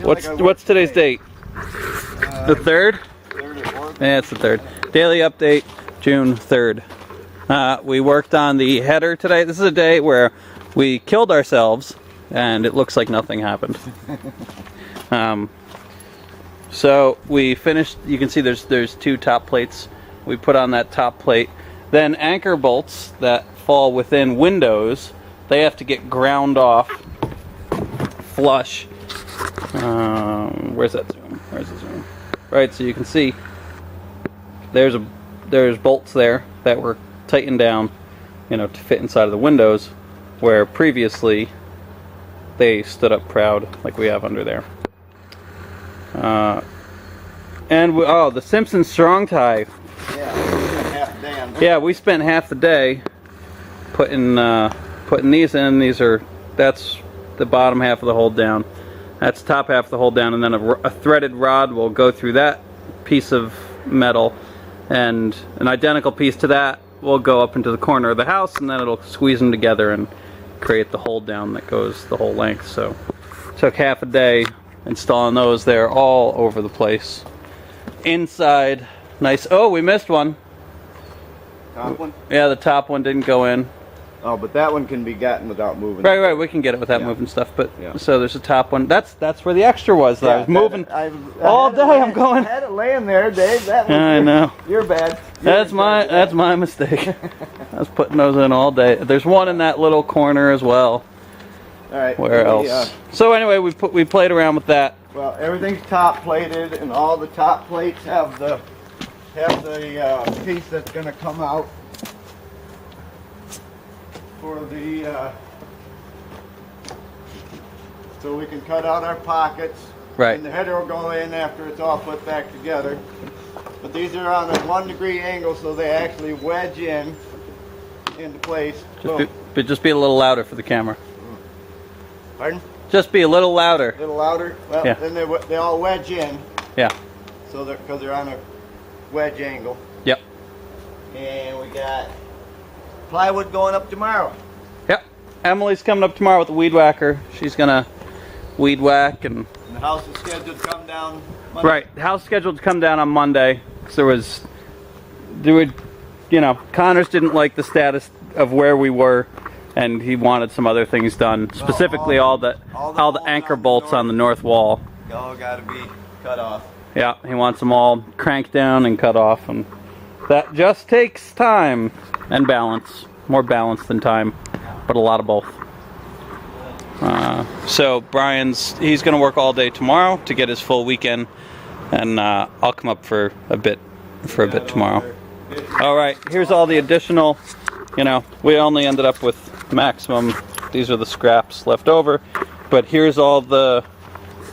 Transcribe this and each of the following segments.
What's today's date? The 3rd? Yeah, it's the 3rd. Daily update, June 3rd. We worked on the header today. This is a day where we killed ourselves and it looks like nothing happened. So we finished, you can see there's 2 top plates. We put on that top plate. Then anchor bolts that fall within windows, they have to get ground off flush. Where's that zoom? Where's the zoom? Right, so you can see there's bolts there that were tightened down, you know, to fit inside of the windows, where previously they stood up proud like we have under there. And the Simpson strong tie. Yeah, we spent half the day putting these in. That's the bottom half of the hold down. That's the top half of the hold down, and then a threaded rod will go through that piece of metal, and an identical piece to that will go up into the corner of the house, and then it'll squeeze them together and create the hold down that goes the whole length. So took half a day installing those there all over the place. Inside, nice. Oh, we missed one. Top one? Yeah, the top one didn't go in. Oh, but that one can be gotten without moving. Right, we can get it without moving stuff. But so there's a top one. That's where the extra was. That I was moving all day. I'm going. I had it laying there, Dave. That was I know. You're bad. That's my mistake. I was putting those in all day. There's one in that little corner as well. All right. Where else? So anyway, we played around with that. Well, everything's top plated, and all the top plates have the piece that's going to come out for the so we can cut out our pockets. Right. And the header will go in after it's all put back together. But these are on a 1-degree angle, so they actually wedge into place. Just be a little louder for the camera. Pardon? Just be a little louder. A little louder? Well, yeah. Then they all wedge in. Yeah. So because they're on a wedge angle. Yep. And we got plywood going up tomorrow. Yep. Emily's coming up tomorrow with the weed whacker. She's gonna weed whack, and the house is scheduled to come down Monday. Right. The house is scheduled to come down on Monday. Because Connors didn't like the status of where we were, and he wanted some other things done. Specifically, all the anchor bolts on the north wall. All got to be cut off. Yeah, he wants them all cranked down and cut off, and that just takes time and balance. More balance than time, but a lot of both. So he's going to work all day tomorrow to get his full weekend, and I'll come up for a bit tomorrow. All right, here's all the additional. We only ended up with maximum. These are the scraps left over, but here's all the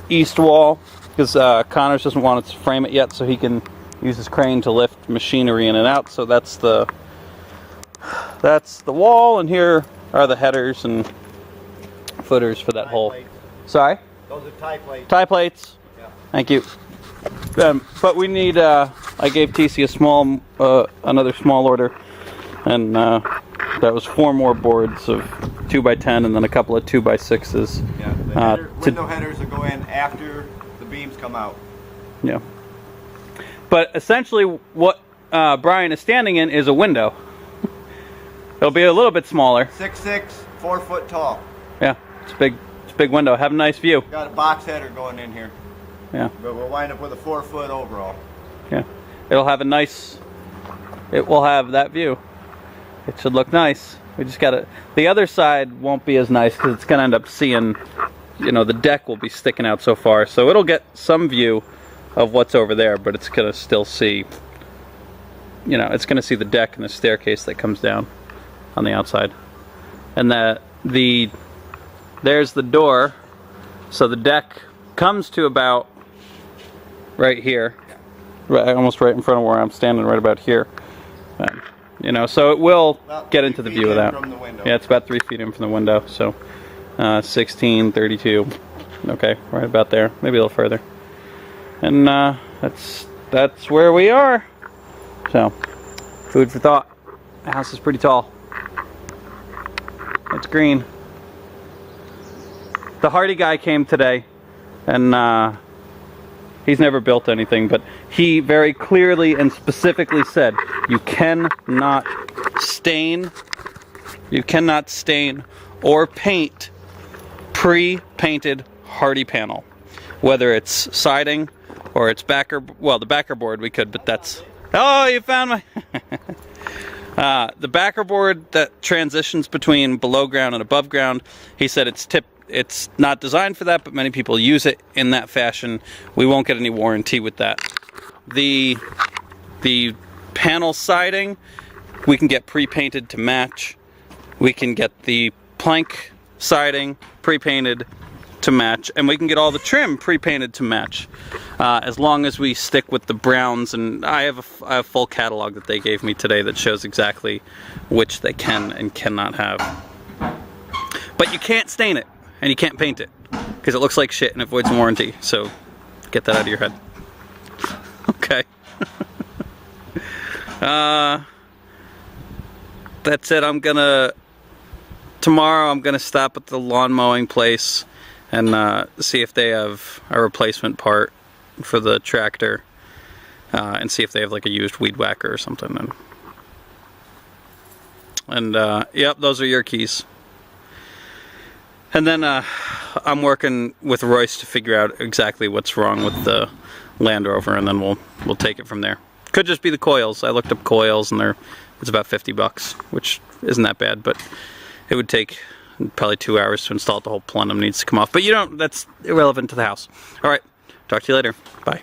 east wall, because Connors doesn't want to frame it yet, so he can use his crane to lift machinery in and out. So that's the wall, and here are the headers and footers for that hole. Sorry? Those are tie plates. Tie plates. Yeah. Thank you. But we need. I gave TC another small order, and that was 4 more boards of 2x10, and then a couple of 2x6s. Yeah. The window headers will go in after the beams come out. Yeah. But essentially, what Brian is standing in is a window. It'll be a little bit smaller. 6'6", 4 foot tall. Yeah, it's a big window. Have a nice view. Got a box header going in here. Yeah. But we'll wind up with a 4 foot overall. Yeah. It'll have it will have that view. It should look nice. We just gotta, the other side won't be as nice because it's gonna end up seeing, the deck will be sticking out so far. So it'll get some view of what's over there, but it's gonna still see, it's gonna see the deck and the staircase that comes down on the outside. And there's the door. So the deck comes to about right here, almost right in front of where I'm standing, right about here. So it will get into the view of that. Yeah, it's about 3 feet in from the window. So 16, 32. Okay, right about there. Maybe a little further. And that's where we are. So, food for thought. The house is pretty tall. It's green. The Hardy guy came today. and he's never built anything, but he very clearly and specifically said, you cannot stain or paint pre-painted Hardie panel. Whether it's siding or it's backer, well, the backer board we could, but that's, oh, you found my, the backer board that transitions between below ground and above ground, he said it's not designed for that, but many people use it in that fashion. We won't get any warranty with that. The panel siding, we can get pre-painted to match. We can get the plank siding pre-painted to match, and we can get all the trim pre-painted to match, as long as we stick with the browns. And I have a full catalog that they gave me today that shows exactly which they can and cannot have. But you can't stain it, and you can't paint it, because it looks like shit and avoids warranty. So get that out of your head. Okay. That's it. Tomorrow I'm gonna stop at the lawn mowing place and see if they have a replacement part for the tractor, and see if they have like a used weed whacker or something. And yep, those are your keys. And then I'm working with Royce to figure out exactly what's wrong with the Land Rover, and then we'll take it from there. Could just be the coils. I looked up coils, and it's about $50, which isn't that bad, but it would take probably 2 hours to install it. The whole plenum needs to come off, but that's irrelevant to the house. All right, talk to you later. Bye.